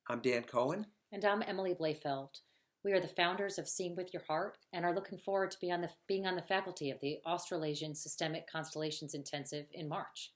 I'm Dan Cohen. And I'm Emily Blefeld. We are the founders of Seeing with Your Heart and are looking forward to being on the faculty of the Australasian Systemic Constellations Intensive in March.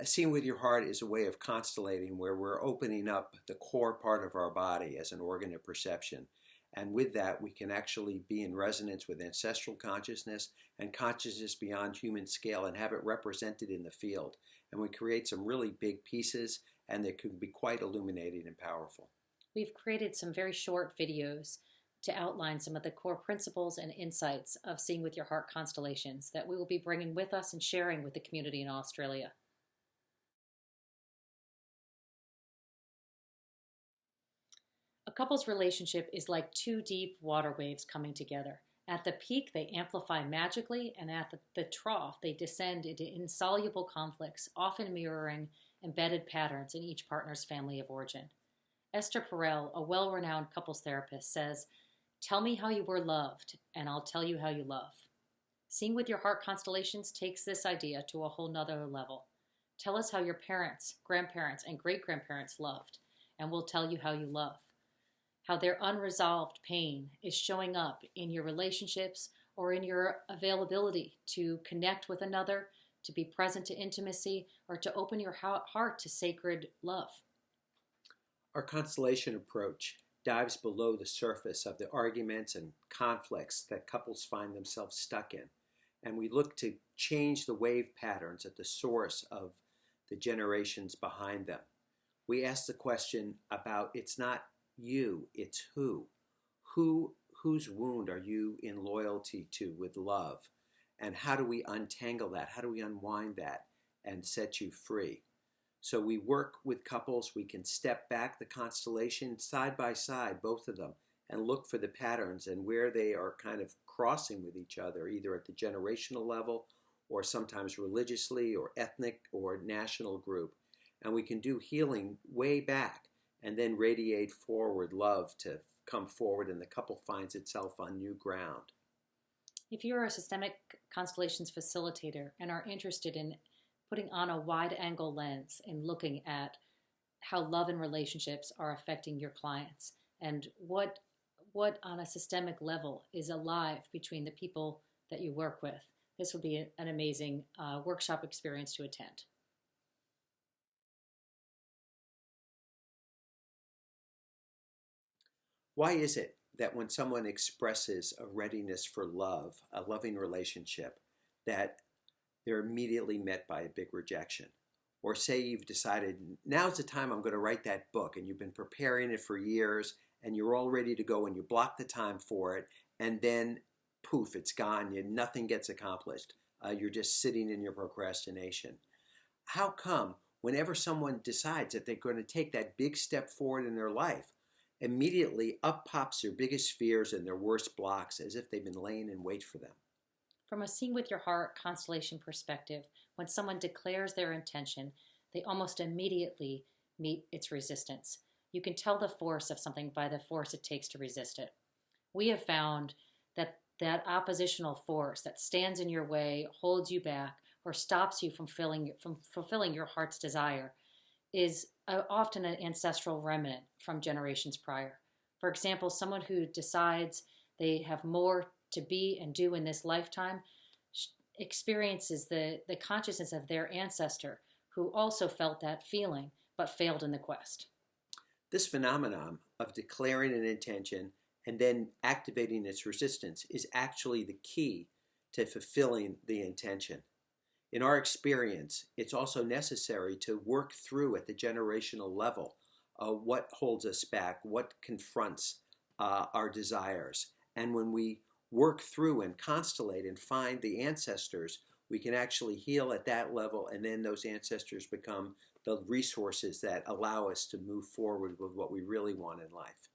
Seeing with Your Heart is a way of constellating where we're opening up the core part of our body as an organ of perception. And with that, we can actually be in resonance with ancestral consciousness and consciousness beyond human scale and have it represented in the field. And we create some really big pieces, and they can be quite illuminating and powerful. We've created some very short videos to outline some of the core principles and insights of Seeing with Your Heart constellations that we will be bringing with us and sharing with the community in Australia. A couple's relationship is like two deep water waves coming together. At the peak, they amplify magically, and at the trough, they descend into insoluble conflicts, often mirroring embedded patterns in each partner's family of origin. Esther Perel, a well-renowned couples therapist, says, "Tell me how you were loved, and I'll tell you how you love." Seeing with Your Heart constellations takes this idea to a whole nother level. Tell us how your parents, grandparents, and great-grandparents loved, and we'll tell you how you love. How their unresolved pain is showing up in your relationships or in your availability to connect with another, to be present to intimacy, or to open your heart to sacred love. Our constellation approach dives below the surface of the arguments and conflicts that couples find themselves stuck in. And we look to change the wave patterns at the source of the generations behind them. We ask the question about it's not you, it's who. Whose wound are you in loyalty to with love? And how do we untangle that? How do we unwind that and set you free? So we work with couples. We can step back the constellation side by side, both of them, and look for the patterns and where they are kind of crossing with each other, either at the generational level or sometimes religiously or ethnic or national group. And we can do healing way back and then radiate forward love to come forward, and the couple finds itself on new ground. If you're a systemic constellations facilitator and are interested in putting on a wide-angle lens and looking at how love and relationships are affecting your clients and what on a systemic level is alive between the people that you work with, this would be an amazing workshop experience to attend. Why is it that when someone expresses a readiness for love, a loving relationship, that they're immediately met by a big rejection? Or say you've decided, now's the time I'm going to write that book, and you've been preparing it for years, and you're all ready to go, and you block the time for it, and then poof, it's gone. Nothing gets accomplished. You're just sitting in your procrastination. How come whenever someone decides that they're going to take that big step forward in their life, immediately up pops their biggest fears and their worst blocks as if they've been laying in wait for them? From a Seeing with Your Heart constellation perspective, when someone declares their intention, they almost immediately meet its resistance. You can tell the force of something by the force it takes to resist it. We have found that oppositional force that stands in your way, holds you back, or stops you from fulfilling your heart's desire is often an ancestral remnant from generations prior. For example, someone who decides they have more to be and do in this lifetime experiences the consciousness of their ancestor who also felt that feeling but failed in the quest. This phenomenon of declaring an intention and then activating its resistance is actually the key to fulfilling the intention. In our experience, it's also necessary to work through at the generational level what holds us back, what confronts our desires. And when we work through and constellate and find the ancestors, we can actually heal at that level, and then those ancestors become the resources that allow us to move forward with what we really want in life.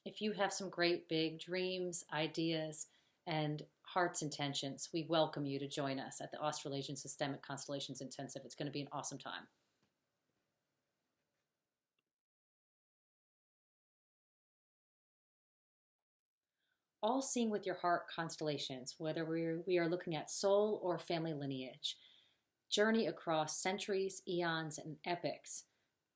If you have some great big dreams, ideas, and heart's intentions, we welcome you to join us at the Australasian Systemic Constellations Intensive. It's going to be an awesome time. All Seeing with Your Heart constellations, whether we are looking at soul or family lineage, journey across centuries, eons, and epochs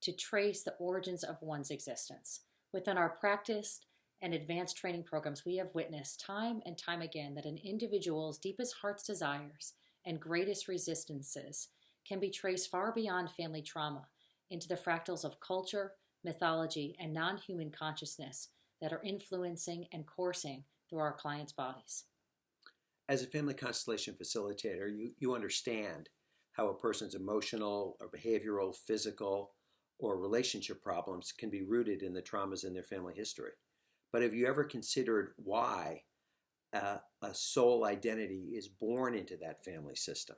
to trace the origins of one's existence. Within our practiced and advanced training programs, we have witnessed time and time again that an individual's deepest heart's desires and greatest resistances can be traced far beyond family trauma into the fractals of culture, mythology, and non-human consciousness that are influencing and coursing through our clients' bodies. As a family constellation facilitator, you understand how a person's emotional or behavioral, physical, or relationship problems can be rooted in the traumas in their family history. But have you ever considered why a soul identity is born into that family system?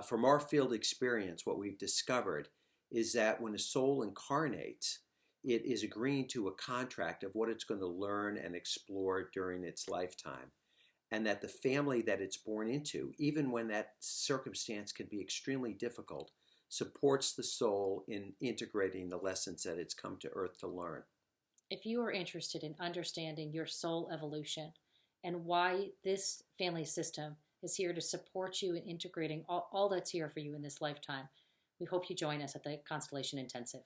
From our field experience, what we've discovered is that when a soul incarnates, it is agreeing to a contract of what it's going to learn and explore during its lifetime. And that the family that it's born into, even when that circumstance can be extremely difficult, supports the soul in integrating the lessons that it's come to Earth to learn. If you are interested in understanding your soul evolution and why this family system is here to support you in integrating all that's here for you in this lifetime, we hope you join us at the Constellation Intensive.